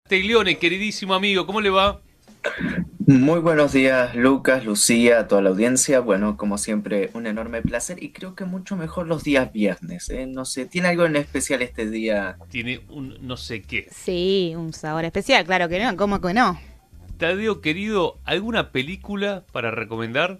Castiglione, queridísimo amigo, ¿cómo le va? Muy buenos días, Lucas, Lucía, a toda la audiencia. Bueno, como siempre, un enorme placer y creo que mucho mejor los días viernes, ¿eh? No sé, ¿tiene algo en especial este día? Tiene un no sé qué. Sí, un sabor especial, claro que no, ¿cómo que no? Tadeo, querido, ¿alguna película para recomendar?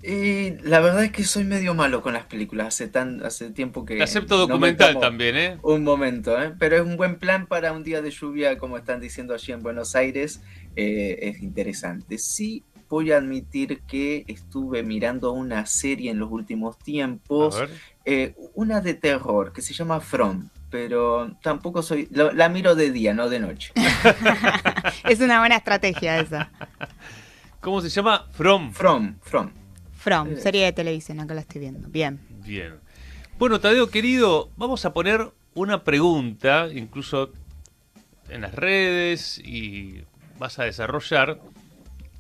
Y la verdad es que soy medio malo con las películas. Hace tiempo Te que acepto no me documental tomo también, ¿eh? un momento, ¿eh? Pero es un buen plan para un día de lluvia, como están diciendo allí en Buenos Aires. Es interesante. Sí, voy a admitir que estuve mirando una serie en los últimos A tiempos, ver. una de terror que se llama From, pero tampoco soy, la miro de día, no de noche. Es una buena estrategia esa. ¿Cómo se llama? From. From. From, Eh, serie de televisión, acá la estoy viendo. Bien. Bien. Bueno, Tadeo, querido, vamos a poner una pregunta, incluso en las redes, y vas a desarrollar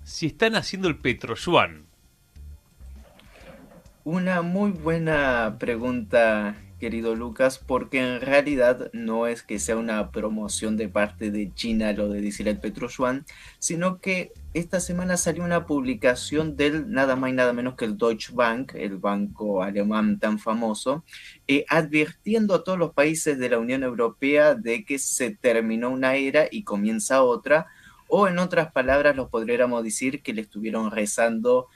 si están haciendo el Petrojuan. Una muy buena pregunta, querido Lucas, porque en realidad no es que sea una promoción de parte de China lo de decir el Petrojuan, sino que esta semana salió una publicación del nada más y nada menos que el Deutsche Bank, el banco alemán tan famoso, advirtiendo a todos los países de la Unión Europea de que se terminó una era y comienza otra, o en otras palabras, los podríamos decir que le estuvieron rezando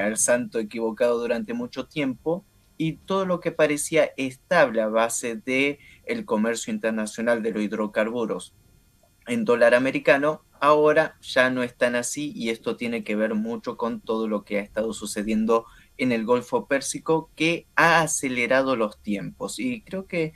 al santo equivocado durante mucho tiempo y todo lo que parecía estable a base de el comercio internacional de los hidrocarburos en dólar americano, ahora ya no están así y esto tiene que ver mucho con todo lo que ha estado sucediendo en el Golfo Pérsico que ha acelerado los tiempos. Y creo que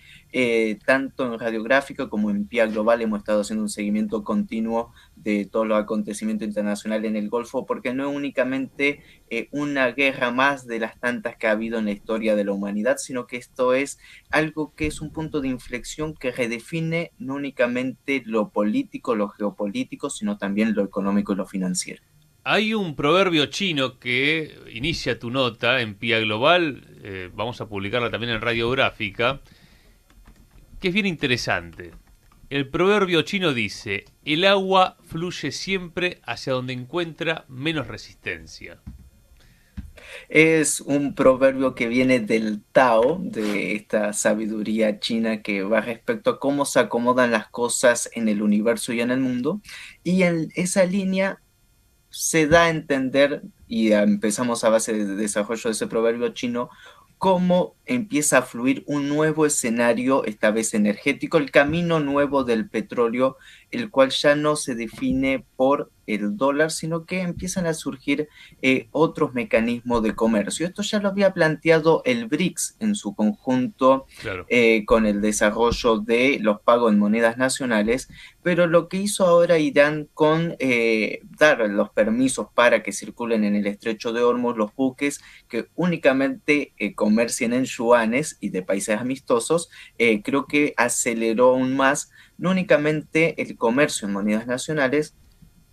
tanto en Radiográfico como en PIA Global hemos estado haciendo un seguimiento continuo de todos los acontecimientos internacionales en el Golfo, porque no es únicamente una guerra más de las tantas que ha habido en la historia de la humanidad, sino que esto es algo que es un punto de inflexión que redefine no únicamente lo político, lo geopolítico, sino también lo económico y lo financiero. Hay un proverbio chino que inicia tu nota en Pia Global, vamos a publicarla también en Radiográfica, que es bien interesante. El proverbio chino dice, el agua fluye siempre hacia donde encuentra menos resistencia. Es un proverbio que viene del Tao, de esta sabiduría china que va respecto a cómo se acomodan las cosas en el universo y en el mundo. Y en esa línea se da a entender, y empezamos a base de desarrollo de ese proverbio chino, cómo empieza a fluir un nuevo escenario, esta vez energético, el camino nuevo del petróleo, el cual ya no se define por el dólar, sino que empiezan a surgir otros mecanismos de comercio. Esto ya lo había planteado el BRICS en su conjunto Claro. con el desarrollo de los pagos en monedas nacionales, pero lo que hizo ahora Irán con dar los permisos para que circulen en el estrecho de Hormuz los buques que únicamente comercien en yuanes y de países amistosos, creo que aceleró aún más no únicamente el comercio en monedas nacionales,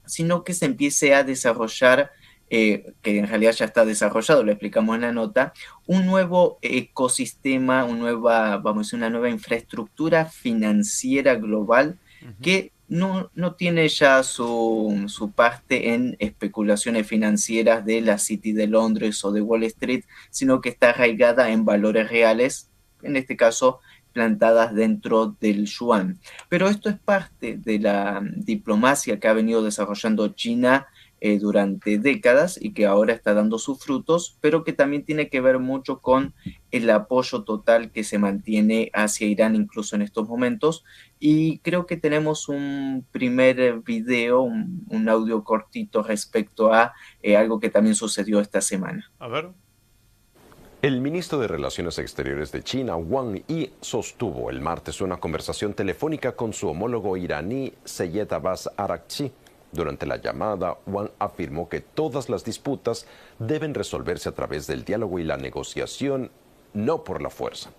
sino que se empiece a desarrollar, que en realidad ya está desarrollado, lo explicamos en la nota, un nuevo ecosistema, vamos a decir, una nueva infraestructura financiera global Ujú. que no tiene ya su parte en especulaciones financieras de la City de Londres o de Wall Street, sino que está arraigada en valores reales, en este caso plantadas dentro del yuan. Pero esto es parte de la diplomacia que ha venido desarrollando China durante décadas y que ahora está dando sus frutos, pero que también tiene que ver mucho con el apoyo total que se mantiene hacia Irán incluso en estos momentos. Y creo que tenemos un primer video, un audio cortito respecto a algo que también sucedió esta semana. A ver. El ministro de Relaciones Exteriores de China, Wang Yi, sostuvo el martes una conversación telefónica con su homólogo iraní, Seyed Abbas Araghchi. Durante la llamada, Wang afirmó que todas las disputas deben resolverse a través del diálogo y la negociación, no por la fuerza.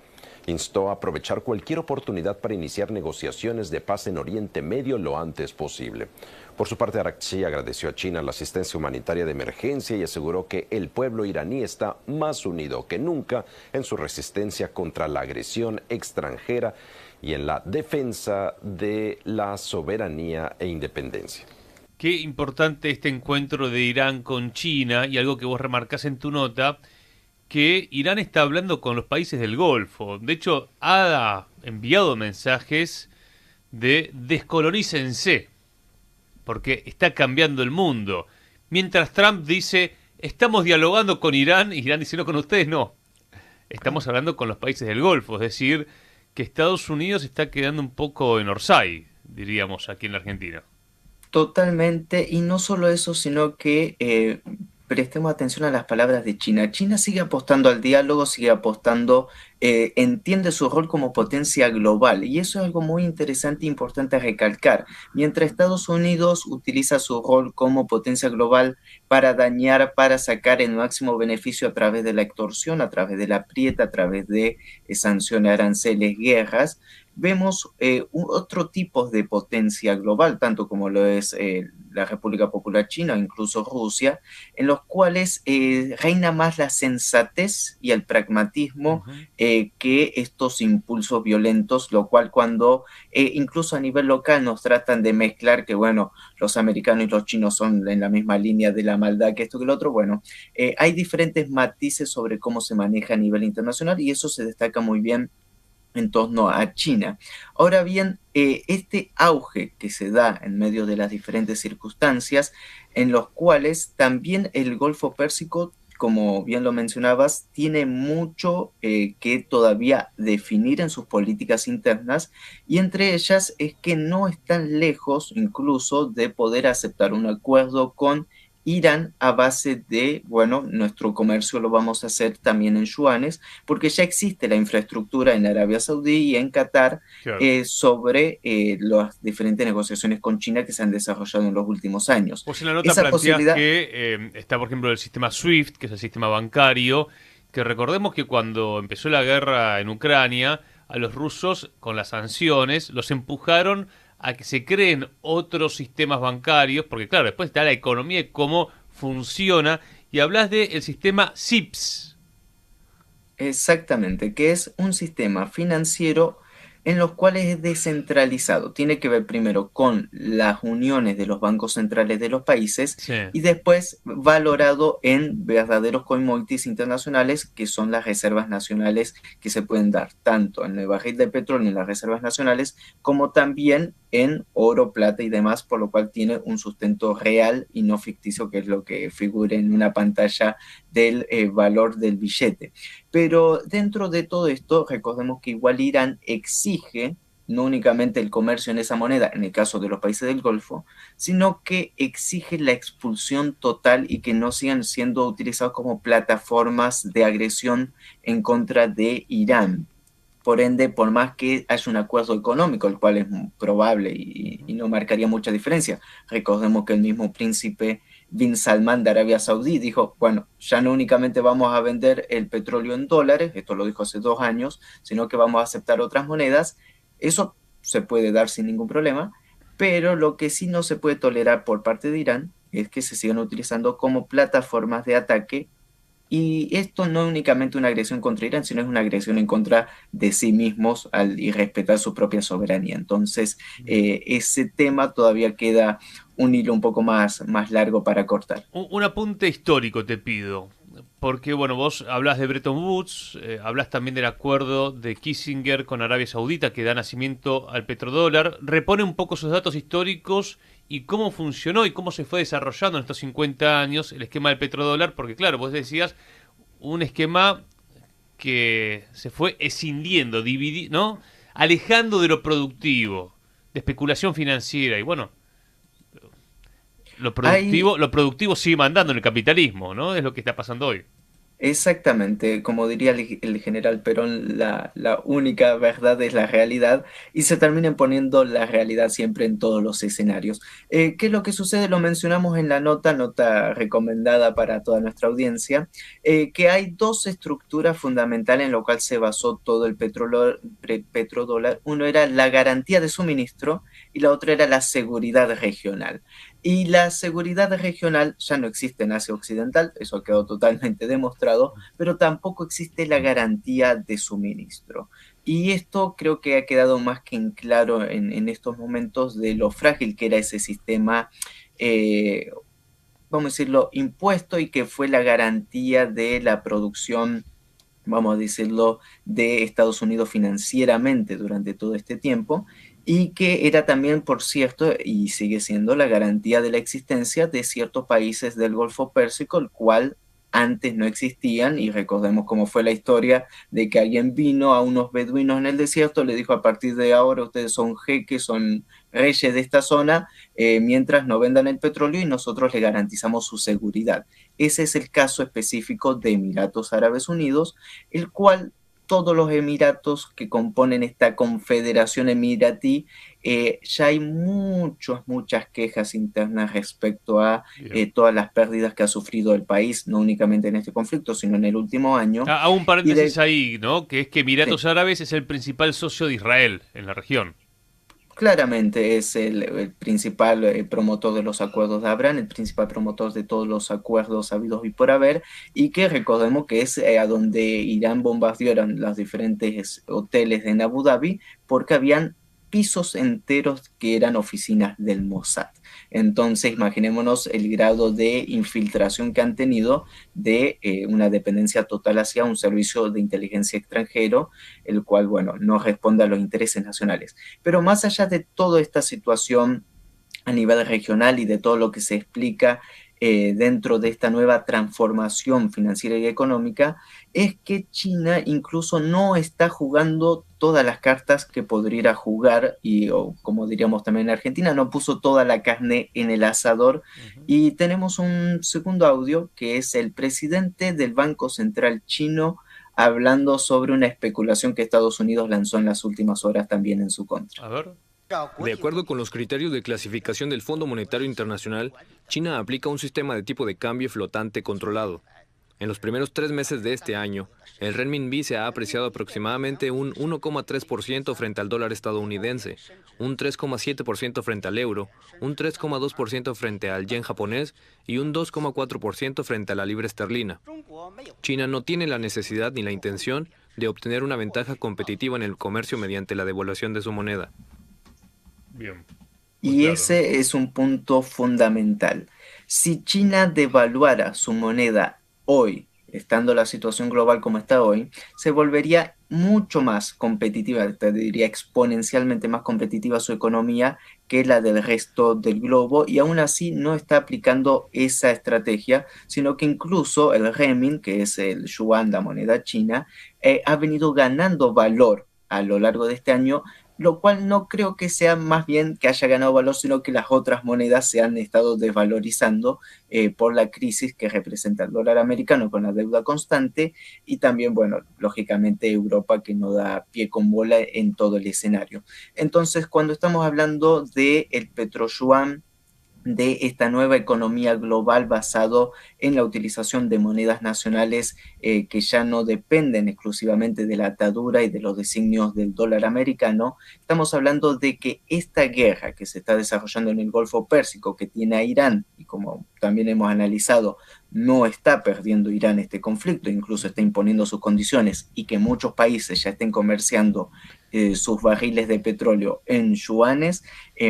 Instó a aprovechar cualquier oportunidad para iniciar negociaciones de paz en Oriente Medio lo antes posible. Por su parte, Araghchi agradeció a China la asistencia humanitaria de emergencia y aseguró que el pueblo iraní está más unido que nunca en su resistencia contra la agresión extranjera y en la defensa de la soberanía e independencia. Qué importante este encuentro de Irán con China, y algo que vos remarcás en tu nota, que Irán está hablando con los países del Golfo. De hecho, ha enviado mensajes de descolorícense, porque está cambiando el mundo. Mientras Trump dice, estamos dialogando con Irán, y Irán dice, no, con ustedes no. Estamos hablando con los países del Golfo, es decir, que Estados Unidos está quedando un poco en Orsay, diríamos aquí en la Argentina. Totalmente, y no solo eso, sino que prestemos atención a las palabras de China. China sigue apostando al diálogo, sigue apostando, entiende su rol como potencia global, y eso es algo muy interesante e importante a recalcar. Mientras Estados Unidos utiliza su rol como potencia global para dañar, para sacar el máximo beneficio a través de la extorsión, a través de la aprieta, a través de sanciones, aranceles, guerras, vemos otro tipo de potencia global, tanto como lo es la República Popular China o incluso Rusia, en los cuales reina más la sensatez y el pragmatismo que estos impulsos violentos, lo cual cuando incluso a nivel local nos tratan de mezclar que, bueno, los americanos y los chinos son en la misma línea de la maldad que esto que el otro, bueno, hay diferentes matices sobre cómo se maneja a nivel internacional y eso se destaca muy bien en torno a China. Ahora bien, este auge que se da en medio de las diferentes circunstancias en los cuales también el Golfo Pérsico, como bien lo mencionabas, tiene mucho que todavía definir en sus políticas internas y entre ellas es que no están lejos incluso de poder aceptar un acuerdo con Irán a base de, bueno, nuestro comercio lo vamos a hacer también en yuanes, porque ya existe la infraestructura en Arabia Saudí y en Qatar Claro. sobre las diferentes negociaciones con China que se han desarrollado en los últimos años. Vos en la nota Esa planteás posibilidad... que está, por ejemplo, el sistema SWIFT, que es el sistema bancario, que recordemos que cuando empezó la guerra en Ucrania, a los rusos, con las sanciones, los empujaron a que se creen otros sistemas bancarios, porque claro, después está la economía y cómo funciona, y hablas del sistema SIPS. Exactamente, que es un sistema financiero en los cuales es descentralizado. Tiene que ver primero con las uniones de los bancos centrales de los países Sí. y después valorado en verdaderos commodities internacionales que son las reservas nacionales que se pueden dar tanto en el barril de petróleo en las reservas nacionales como también en oro, plata y demás, por lo cual tiene un sustento real y no ficticio, que es lo que figura en una pantalla del valor del billete. Pero dentro de todo esto, recordemos que igual Irán exige no únicamente el comercio en esa moneda, en el caso de los países del Golfo, sino que exige la expulsión total y que no sigan siendo utilizados como plataformas de agresión en contra de Irán. Por ende, por más que haya un acuerdo económico, el cual es probable y no marcaría mucha diferencia, recordemos que el mismo príncipe Bin Salman de Arabia Saudí dijo, bueno, ya no únicamente vamos a vender el petróleo en dólares, esto lo dijo hace 2 años, sino que vamos a aceptar otras monedas. Eso se puede dar sin ningún problema, pero lo que sí no se puede tolerar por parte de Irán es que se sigan utilizando como plataformas de ataque. Y esto no es únicamente una agresión contra Irán, sino es una agresión en contra de sí mismos al irrespetar su propia soberanía. Entonces, ese tema todavía queda un hilo un poco más largo para cortar. Un apunte histórico te pido, porque bueno, vos hablas de Bretton Woods, hablas también del acuerdo de Kissinger con Arabia Saudita que da nacimiento al petrodólar, repone un poco esos datos históricos y cómo funcionó y cómo se fue desarrollando en estos 50 años el esquema del petrodólar, porque claro, vos decías un esquema que se fue escindiendo, ¿no? Alejando de lo productivo, de especulación financiera y bueno, lo productivo sigue mandando en el capitalismo, ¿no? Es lo que está pasando hoy. Exactamente, como diría el general Perón, la única verdad es la realidad y se termina poniendo la realidad siempre en todos los escenarios. ¿Qué es lo que sucede? Lo mencionamos en la nota recomendada para toda nuestra audiencia, que hay 2 estructuras fundamentales en lo cual se basó todo el petrodólar. Uno era la garantía de suministro y la otra era la seguridad regional. Y la seguridad regional ya no existe en Asia Occidental, eso quedó totalmente demostrado, pero tampoco existe la garantía de suministro. Y esto creo que ha quedado más que en claro en estos momentos de lo frágil que era ese sistema, eh, vamos a decirlo, impuesto, y que fue la garantía de la producción, vamos a decirlo, de Estados Unidos financieramente durante todo este tiempo, y que era también, por cierto, y sigue siendo la garantía de la existencia de ciertos países del Golfo Pérsico, el cual antes no existían. Y recordemos cómo fue la historia de que alguien vino a unos beduinos en el desierto, le dijo: a partir de ahora ustedes son jeques, son reyes de esta zona, mientras no vendan el petróleo, y nosotros le garantizamos su seguridad. Ese es el caso específico de Emiratos Árabes Unidos, el cual todos los emiratos que componen esta confederación emiratí, ya hay muchas quejas internas respecto a todas las pérdidas que ha sufrido el país, no únicamente en este conflicto, sino en el último año. Hago un Y paréntesis ahí, ¿no? Que es que sí, Emiratos Árabes es el principal socio de Israel en la región. claramente es el principal promotor de los acuerdos de Abraham, el principal promotor de todos los acuerdos habidos y por haber, y que recordemos que es a donde Irán bombardeó los diferentes hoteles en Abu Dhabi, porque habían pisos enteros que eran oficinas del Mossad. Entonces, imaginémonos el grado de infiltración que han tenido de una dependencia total hacia un servicio de inteligencia extranjero, el cual, bueno, no responde a los intereses nacionales. Pero más allá de toda esta situación a nivel regional y de todo lo que se explica dentro de esta nueva transformación financiera y económica, es que China incluso no está jugando todas las cartas que podría jugar, y o como diríamos también en Argentina, no puso toda la carne en el asador. Ujú. Y tenemos un segundo audio que es el presidente del Banco Central chino hablando sobre una especulación que Estados Unidos lanzó en las últimas horas también en su contra. A ver. De acuerdo con los criterios de clasificación del Fondo Monetario Internacional, China aplica un sistema de tipo de cambio flotante controlado. En los primeros 3 meses de este año, el renminbi se ha apreciado aproximadamente un 1,3% frente al dólar estadounidense, un 3,7% frente al euro, un 3,2% frente al yen japonés y un 2,4% frente a la libra esterlina. China no tiene la necesidad ni la intención de obtener una ventaja competitiva en el comercio mediante la devaluación de su moneda. Bien. Muy Y claro, ¿no? ese es un punto fundamental. Si China devaluara su moneda hoy, estando la situación global como está hoy, se volvería mucho más competitiva, te diría exponencialmente más competitiva su economía que la del resto del globo, y aún así no está aplicando esa estrategia, sino que incluso el renmin, que es el yuan, la moneda china, ha venido ganando valor a lo largo de este año, lo cual no creo que sea más bien que haya ganado valor, sino que las otras monedas se han estado desvalorizando por la crisis que representa el dólar americano con la deuda constante, y también, bueno, lógicamente Europa, que no da pie con bola en todo el escenario. Entonces, cuando estamos hablando del petroyuan, de esta nueva economía global basado en la utilización de monedas nacionales que ya no dependen exclusivamente de la atadura y de los designios del dólar americano, estamos hablando de que esta guerra que se está desarrollando en el Golfo Pérsico, que tiene a Irán, y como también hemos analizado, no está perdiendo Irán este conflicto, incluso está imponiendo sus condiciones, y que muchos países ya estén comerciando sus barriles de petróleo en yuanes,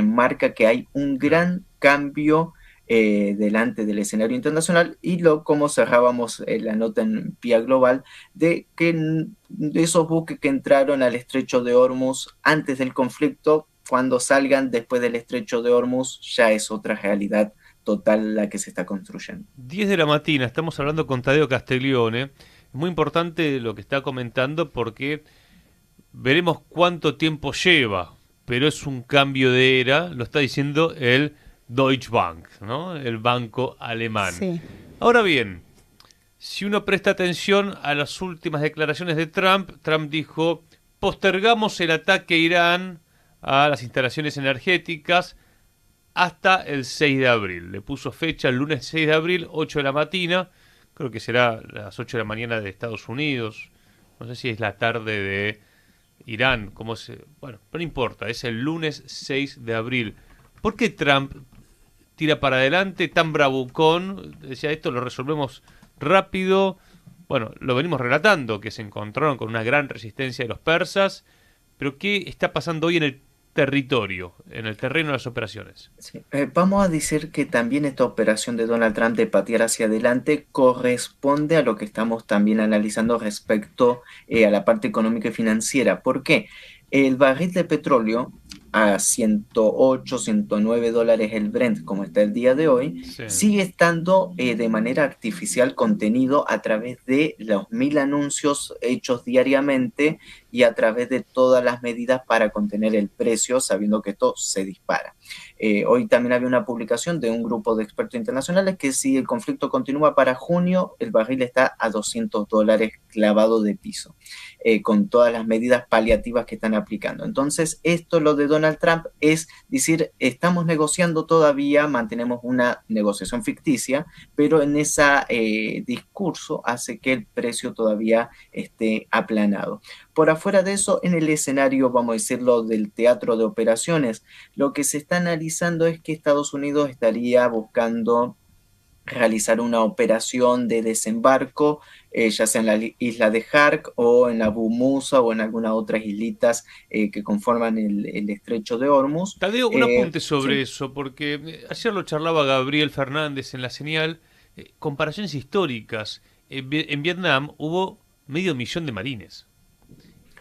marca que hay un Claro. gran cambio delante del escenario internacional, y como cerrábamos la nota en Pía Global, de que de esos buques que entraron al estrecho de Hormuz antes del conflicto, cuando salgan después del estrecho de Hormuz, ya es otra realidad total la que se está construyendo. 10 de la mañana, estamos hablando con Tadeo Castiglione. Es muy importante lo que está comentando porque veremos cuánto tiempo lleva, pero es un cambio de era, lo está diciendo el Deutsche Bank, ¿no? El banco alemán. Sí. Ahora bien, si uno presta atención a las últimas declaraciones de Trump, Trump dijo: postergamos el ataque a Irán, a las instalaciones energéticas, hasta el 6 de abril. Le puso fecha el lunes 6 de abril, 8 de la mañana. Creo que será las 8 de la mañana de Estados Unidos. No sé si es la tarde de Irán. Bueno, no importa. Es el lunes 6 de abril. ¿Por qué Trump tira para adelante tan bravucón? Decía, esto lo resolvemos rápido. bueno, lo venimos relatando, que se encontraron con una gran resistencia de los persas, pero ¿qué está pasando hoy en el territorio, en el terreno de las operaciones? Sí. Vamos a decir que también esta operación de Donald Trump de patear hacia adelante corresponde a lo que estamos también analizando respecto a la parte económica y financiera. ¿Por qué? El barril de petróleo a 108, 109 dólares el Brent, como está el día de hoy, Sí. sigue estando de manera artificial contenido a través de los 1000 anuncios hechos diariamente y a través de todas las medidas para contener el precio, sabiendo que esto se dispara. Hoy también había una publicación de un grupo de expertos internacionales que si el conflicto continúa para junio, el barril está a 200 dólares clavado de piso, con todas las medidas paliativas que están aplicando. Entonces, esto, lo de Donald Trump, es decir, estamos negociando todavía, mantenemos una negociación ficticia, pero en ese discurso hace que el precio todavía esté aplanado. Por afuera de eso, en el escenario, vamos a decirlo, del teatro de operaciones, lo que se está analizando es que Estados Unidos estaría buscando realizar una operación de desembarco, ya sea en la isla de Hark o en Abu Musa o en algunas otras islitas que conforman el estrecho de Hormuz. Tadeo, un apunte sobre Sí. eso, porque ayer lo charlaba Gabriel Fernández en La Señal, comparaciones históricas. En Vietnam hubo 500.000 de marines.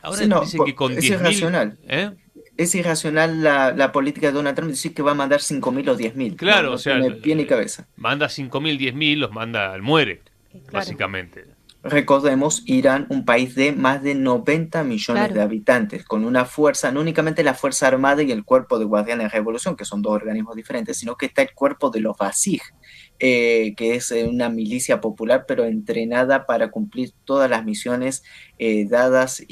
Ahora Sí, no, dicen que con es 10.000... irracional. ¿eh? Es irracional la política de Donald Trump decir que va a mandar 5.000 o 10.000. Claro, no o sea, tiene pie ni cabeza. manda 5.000, 10.000, los manda al muere, Claro. básicamente. Recordemos, Irán, un país de más de 90 millones Claro. de habitantes, con una fuerza, no únicamente la Fuerza Armada y el Cuerpo de Guardianes de Revolución, que son dos organismos diferentes, sino que está el Cuerpo de los Basij, que es una milicia popular, pero entrenada para cumplir todas las misiones dadas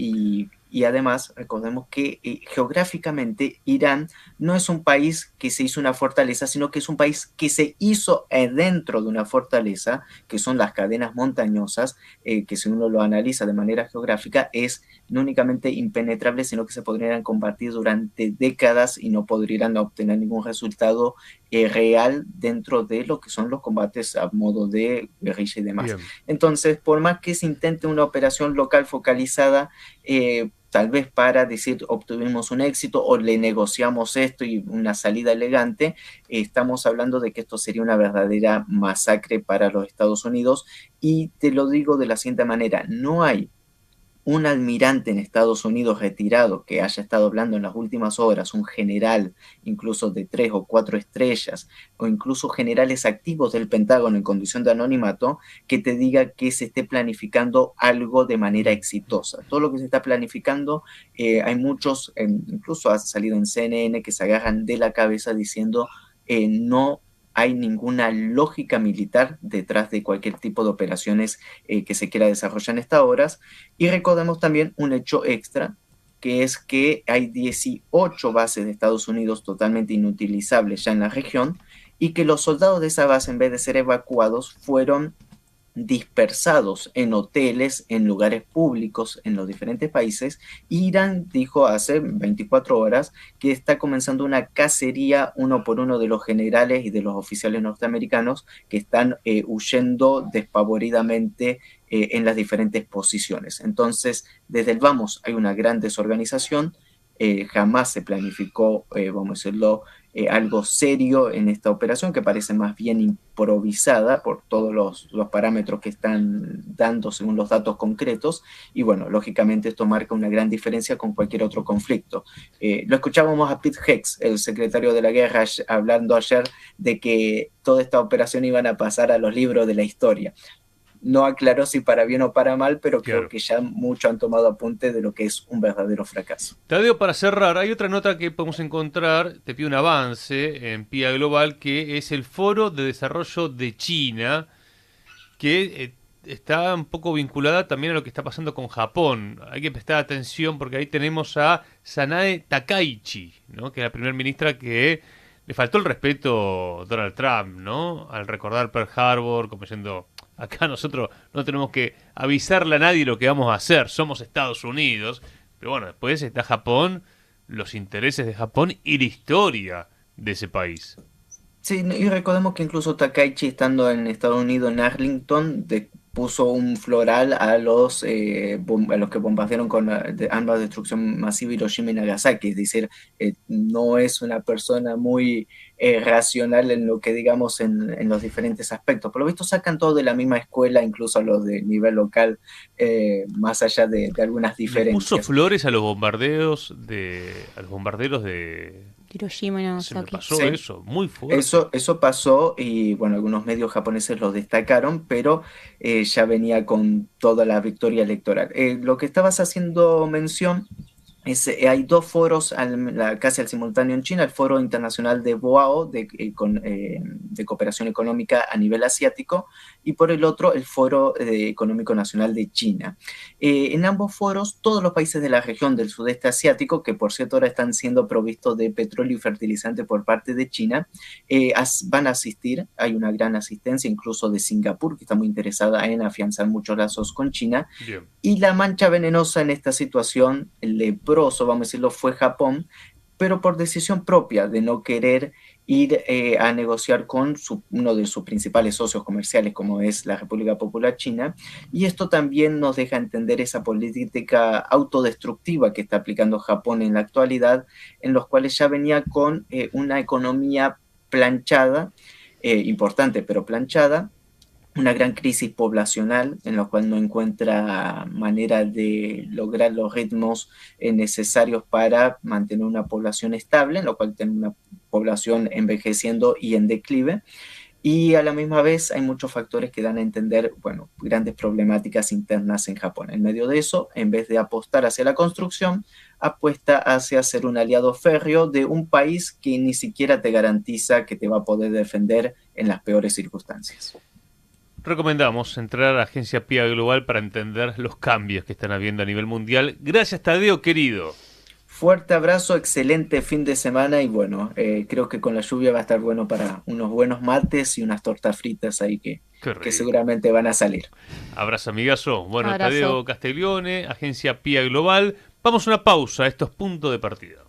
y además, recordemos que geográficamente Irán no es un país que se hizo una fortaleza, sino que es un país que se hizo dentro de una fortaleza, que son las cadenas montañosas, que si uno lo analiza de manera geográfica, es no únicamente impenetrable, sino que se podrían combatir durante décadas y no podrían obtener ningún resultado real dentro de lo que son los combates a modo de guerrilla y demás. Bien. Entonces, por más que se intente una operación local focalizada, tal vez para decir obtuvimos un éxito o le negociamos esto y una salida elegante, estamos hablando de que esto sería una verdadera masacre para los Estados Unidos. Y te lo digo de la siguiente manera: no hay un almirante en Estados Unidos retirado que haya estado hablando en las últimas horas, un general incluso de 3 o 4 estrellas, o incluso generales activos del Pentágono en condición de anonimato, que te diga que se esté planificando algo de manera exitosa. Todo lo que se está planificando, hay muchos, incluso ha salido en CNN, que se agarran de la cabeza diciendo no hay ninguna lógica militar detrás de cualquier tipo de operaciones que se quiera desarrollar en estas horas. Y recordemos también un hecho extra, que es que hay 18 bases de Estados Unidos totalmente inutilizables ya en la región, y que los soldados de esa base, en vez de ser evacuados, fueron dispersados en hoteles, en lugares públicos en los diferentes países. Irán dijo hace 24 horas que está comenzando una cacería uno por uno de los generales y de los oficiales norteamericanos que están huyendo despavoridamente en las diferentes posiciones. Entonces, desde el vamos hay una gran desorganización. Jamás se planificó, vamos a decirlo, algo serio en esta operación, que parece más bien improvisada por todos los parámetros que están dando según los datos concretos. Y bueno, lógicamente esto marca una gran diferencia con cualquier otro conflicto. Lo escuchábamos a Pete Hex, el secretario de la guerra, hablando ayer de que toda esta operación iban a pasar a los libros de la historia. No aclaró si para bien o para mal, pero creo que ya muchos han tomado apunte de lo que es un verdadero fracaso. Tadeo, para cerrar, hay otra nota que podemos encontrar, te pido un avance en PIA Global, que es el Foro de Desarrollo de China, que está un poco vinculada también a lo que está pasando con Japón. Hay que prestar atención porque ahí tenemos a Sanae Takaichi, ¿no? Que es la primera ministra que le faltó el respeto a Donald Trump, ¿no? Al recordar Pearl Harbor, como diciendo, acá nosotros no tenemos que avisarle a nadie lo que vamos a hacer, somos Estados Unidos. Pero bueno, después está Japón, los intereses de Japón y la historia de ese país. Sí, y recordemos que incluso Takaichi, estando en Estados Unidos, en Arlington, puso un floral a los que bombardearon con armas de destrucción masiva Hiroshima y Nagasaki. Es decir, no es una persona muy racional en lo que digamos en los diferentes aspectos. Por lo visto sacan todo de la misma escuela, incluso a los de nivel local, más allá de algunas Le diferencias. puso flores a los bombarderos de Hiroshima y se me Nagasaki. pasó Sí. eso, muy fuerte. Eso pasó y bueno, algunos medios japoneses lo destacaron, pero ya venía con toda la victoria electoral. Lo que estabas haciendo mención es, hay dos foros casi al simultáneo en China, el Foro Internacional de Boao, de Cooperación Económica a nivel asiático, y por el otro el Foro Económico Nacional de China. En ambos foros, todos los países de la región del sudeste asiático, que por cierto ahora están siendo provistos de petróleo y fertilizante por parte de China, van a asistir. Hay una gran asistencia, incluso de Singapur, que está muy interesada en afianzar muchos lazos con China. Bien. Y la mancha venenosa en esta situación, el leproso, vamos a decirlo, fue Japón, pero por decisión propia de no querer ir a negociar con uno de sus principales socios comerciales, como es la República Popular China. Y esto también nos deja entender esa política autodestructiva que está aplicando Japón en la actualidad, en los cuales ya venía con una economía planchada, importante pero planchada, una gran crisis poblacional en la cual no encuentra manera de lograr los ritmos necesarios para mantener una población estable, en la cual tiene una población envejeciendo y en declive. Y a la misma vez hay muchos factores que dan a entender, bueno, grandes problemáticas internas en Japón. En medio de eso, en vez de apostar hacia la construcción, apuesta hacia ser un aliado férreo de un país que ni siquiera te garantiza que te va a poder defender en las peores circunstancias. Recomendamos entrar a Agencia PIA Global para entender los cambios que están habiendo a nivel mundial. Gracias, Tadeo, querido. Fuerte abrazo, excelente fin de semana y bueno, creo que con la lluvia va a estar bueno para unos buenos mates y unas tortas fritas ahí Qué que rico. seguramente van a salir. Abrazo, amigazo. Bueno, Abrazo. Tadeo Castiglione, Agencia PIA Global. Vamos a una pausa. Esto es Punto de Partida.